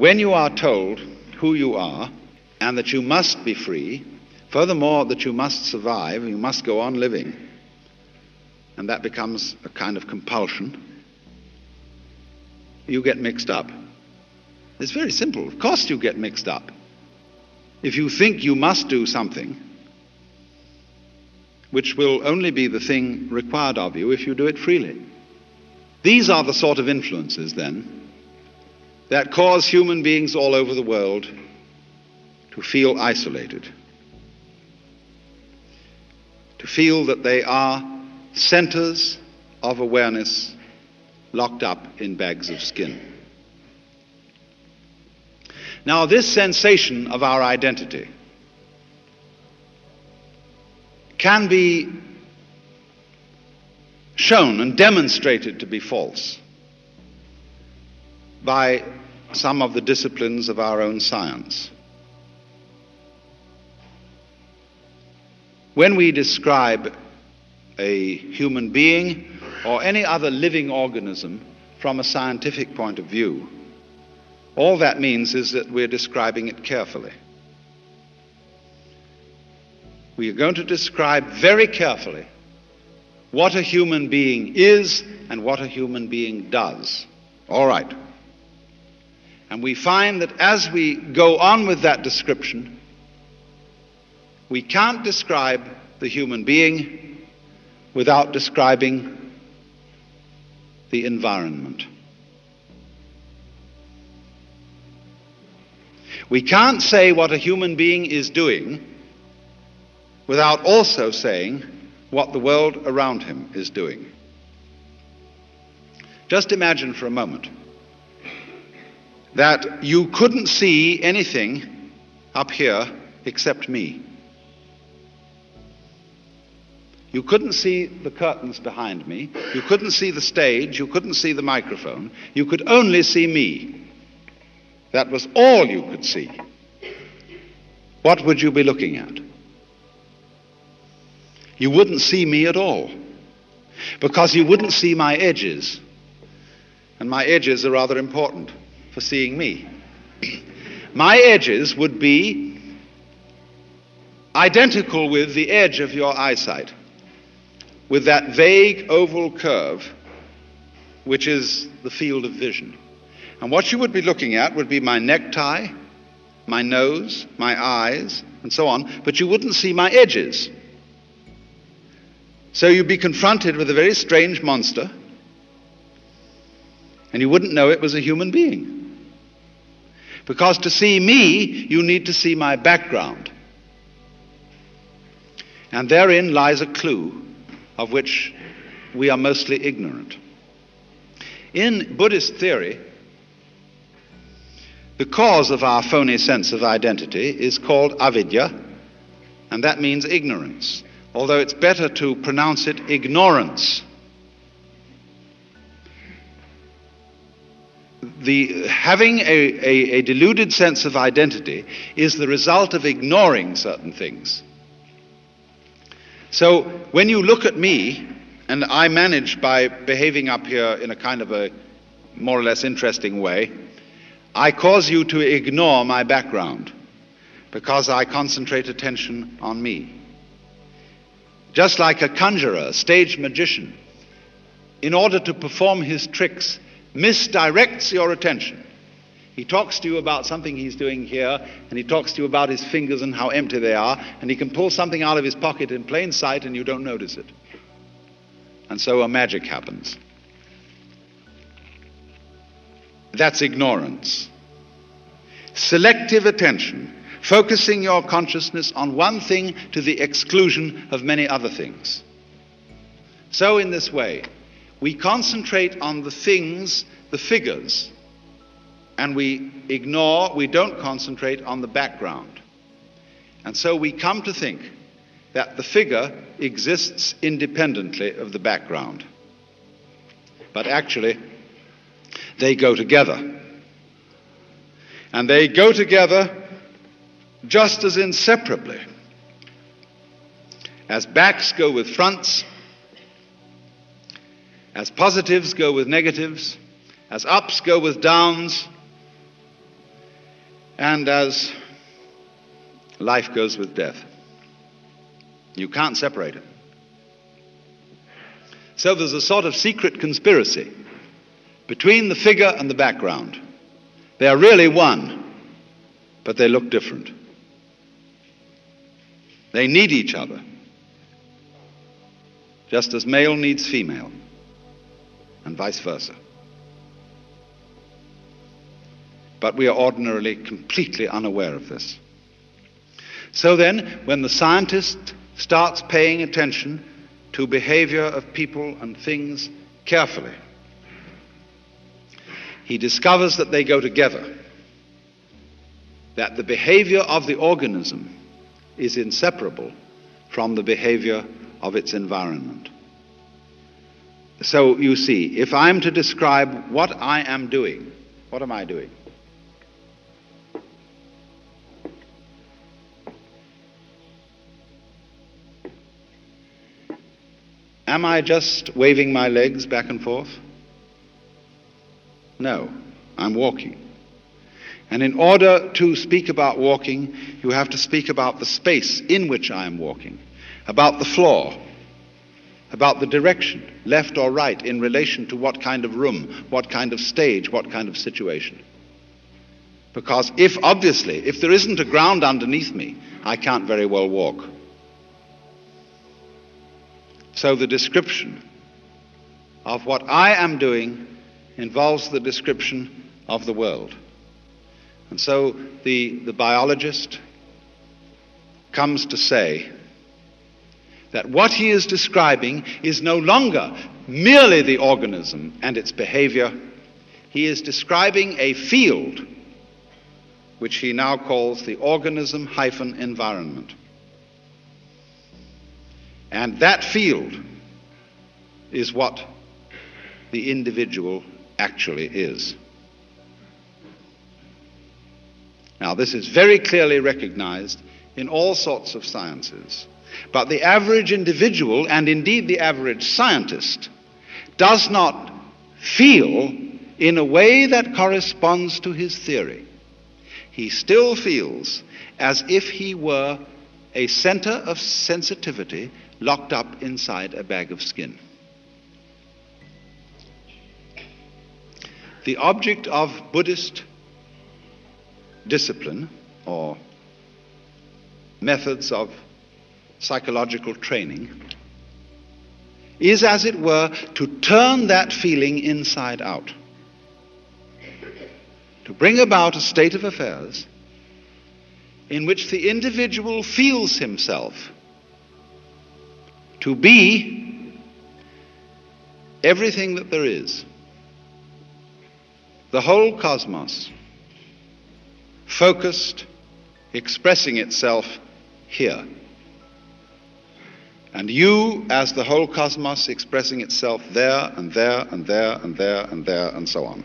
When you are told who you are and that you must be free, furthermore that you must survive, you must go on living, and that becomes a kind of compulsion, you get mixed up. It's very simple. Of course you get mixed up. If you think you must do something, which will only be the thing required of you if you do it freely. These are the sort of influences, then, that cause human beings all over the world to feel isolated, to feel that they are centers of awareness locked up in bags of skin. Now, this sensation of our identity can be shown and demonstrated to be false by some of the disciplines of our own science. When we describe a human being or any other living organism from a scientific point of view, all that means is that we're describing it carefully. We are going to describe very carefully what a human being is and what a human being does. All right. And we find that as we go on with that description, we can't describe the human being without describing the environment. We can't say what a human being is doing without also saying what the world around him is doing. Just imagine for a moment that you couldn't see anything up here except me. You couldn't see the curtains behind me. You couldn't see the stage. You couldn't see the microphone. You could only see me. That was all you could see. What would you be looking at? You wouldn't see me at all, because you wouldn't see my edges. And my edges are rather important for seeing me. My edges would be identical with the edge of your eyesight, with that vague oval curve, which is the field of vision. And what you would be looking at would be my necktie, my nose, my eyes, and so on, but you wouldn't see my edges. So you'd be confronted with a very strange monster, and you wouldn't know it was a human being. Because to see me, you need to see my background. And therein lies a clue of which we are mostly ignorant. In Buddhist theory, the cause of our phony sense of identity is called avidya, and that means ignorance, although it's better to pronounce it ignorance. Having a deluded sense of identity is the result of ignoring certain things. So when you look at me, and I manage by behaving up here in a kind of a more or less interesting way, I cause you to ignore my background because I concentrate attention on me. Just like a conjurer, a stage magician, in order to perform his tricks, misdirects your attention. He talks to you about something he's doing here, and he talks to you about his fingers and how empty they are, and he can pull something out of his pocket in plain sight and you don't notice it. And so a magic happens. That's ignorance. Selective attention, focusing your consciousness on one thing to the exclusion of many other things. So in this way, we concentrate on the things, the figures, and we don't concentrate on the background. And so we come to think that the figure exists independently of the background. But actually, they go together. And they go together just as inseparably. As backs go with fronts, as positives go with negatives, as ups go with downs, And as life goes with death, you can't separate it. So there's a sort of secret conspiracy between the figure and the background. They are really one, but they look different. They need each other, just as male needs female, and vice versa. But we are ordinarily completely unaware of this. So then, when the scientist starts paying attention to behavior of people and things carefully, he discovers that they go together, that the behavior of the organism is inseparable from the behavior of its environment. So you see, if I'm to describe what I am doing, what am I doing? Am I just waving my legs back and forth? No, I'm walking. And in order to speak about walking, you have to speak about the space in which I am walking, about the floor, about the direction, left or right, in relation to what kind of room, what kind of stage, what kind of situation. Because if there isn't a ground underneath me, I can't very well walk. So the description of what I am doing involves the description of the world. And so the biologist comes to say that what he is describing is no longer merely the organism and its behavior. He is describing a field which he now calls the organism-environment. And that field is what the individual actually is. Now, this is very clearly recognized in all sorts of sciences. But the average individual, and indeed the average scientist, does not feel in a way that corresponds to his theory. He still feels as if he were a center of sensitivity locked up inside a bag of skin. The object of Buddhist discipline, or methods of psychological training, is, as it were, to turn that feeling inside out, to bring about a state of affairs in which the individual feels himself to be everything that there is, the whole cosmos, focused, expressing itself here. And you as the whole cosmos expressing itself there and there and there and there and there and so on.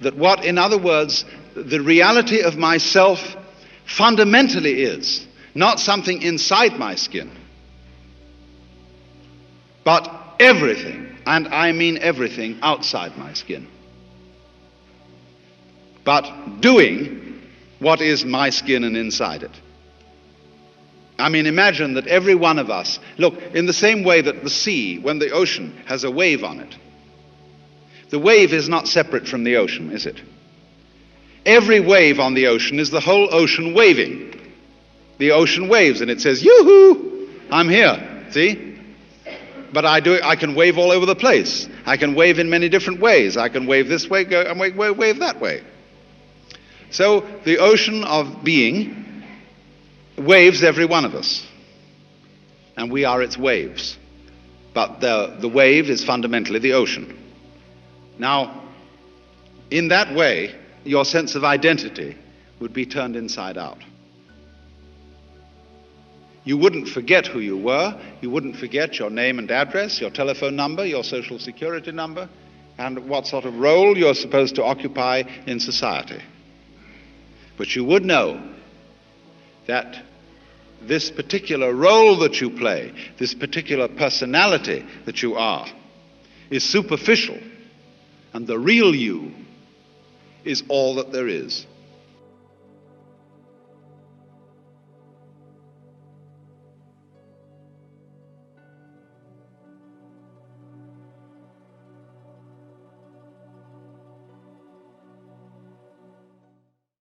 That what, in other words, the reality of myself fundamentally is not something inside my skin, but everything, and I mean everything, outside my skin. But doing what is my skin and inside it. I mean, imagine that every one of us, look, in the same way that the sea, when the ocean has a wave on it, the wave is not separate from the ocean, is it? Every wave on the ocean is the whole ocean waving. The ocean waves and it says, yoo-hoo, I'm here, see? But I can wave all over the place. I can wave in many different ways. I can wave this way, go and wave that way. So the ocean of being waves every one of us, and we are its waves. But the wave is fundamentally the ocean. Now, in that way, your sense of identity would be turned inside out. You wouldn't forget who you were. You wouldn't forget your name and address, your telephone number, your social security number, and what sort of role you're supposed to occupy in society. But you would know that this particular role that you play, this particular personality that you are, is superficial, and the real you is all that there is.